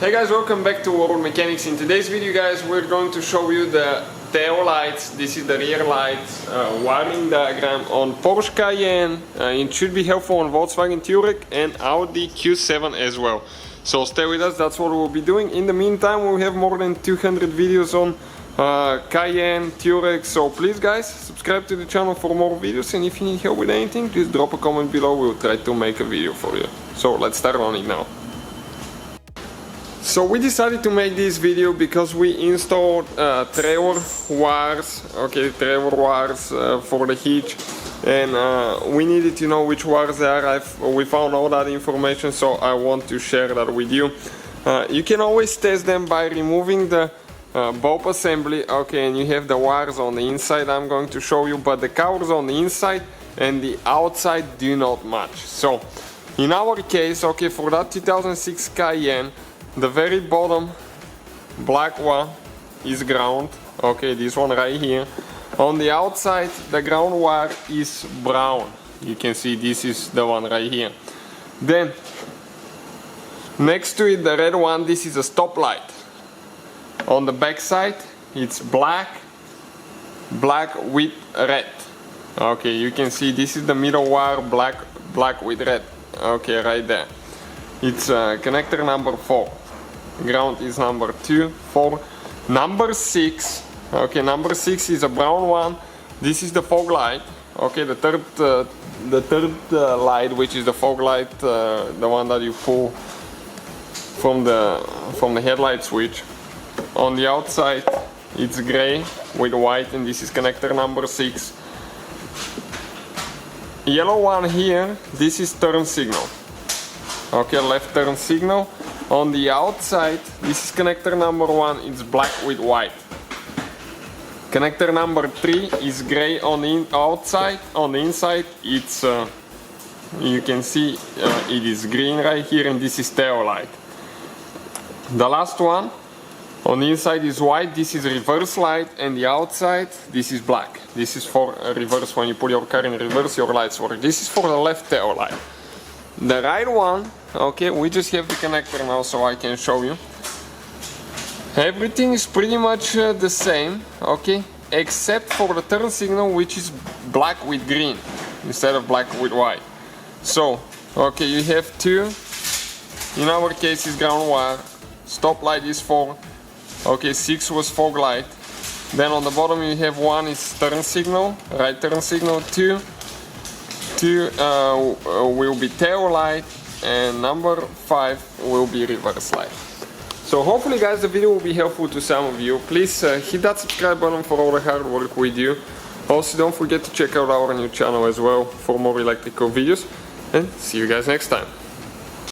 Hey guys, welcome back to World Mechanics. In today's video guys, we're going to show you the tail lights. This is the rear lights wiring diagram on Porsche Cayenne. It should be helpful on Volkswagen Touareg and Audi Q7 as well. So stay with us, that's what we'll be doing. In the meantime, we have more than 200 videos on Cayenne, Touareg, so please guys, subscribe to the channel for more videos, and if you need help with anything, just drop a comment below, we'll try to make a video for you. So let's start on it now. So we decided to make this video because we installed trailer wires, for the hitch, and we needed to know which wires they are. We found all that information, so I want to share that with you. You can always test them by removing the bulb assembly, and you have the wires on the inside. I'm going to show you, but the covers on the inside and the outside do not match. So in our case, for that 2006 Cayenne, the very bottom black one is ground, this one right here. On the outside, the ground wire is brown. You can see this is the one right here. Then next to it, the red one, this is a stop light. On the back side, it's black with red. You can see this is the middle wire, black with red. Right there. It's connector number 4. Ground is number 2, 4. Number 6. Number 6 is a brown one. This is the fog light. The third light, which is the fog light, the one that you pull from the headlight switch. On the outside, it's gray with white, and this is connector number 6. Yellow one here, this is turn signal. Left turn signal. On the outside, this is connector number 1, it's black with white. Connector number 3 is gray on the outside. On the inside, it's you can see it is green right here, and this is tail light. The last one on the inside is white. This is reverse light, and the outside, this is black. This is for reverse. When you put your car in reverse, your lights work. This is for the left tail light. The right one, we just have the connector now, so I can show you. Everything is pretty much the same, except for the turn signal, which is black with green instead of black with white. So, you have 2. In our case, is ground wire. Stop light is 4. 6 was fog light. Then on the bottom you have 1 is turn signal, right turn signal. 2 will be tail light, and number 5 will be reverse light. So hopefully guys, the video will be helpful to some of you. Please hit that subscribe button for all the hard work we do. Also don't forget to check out our new channel as well for more electrical videos, and see you guys next time.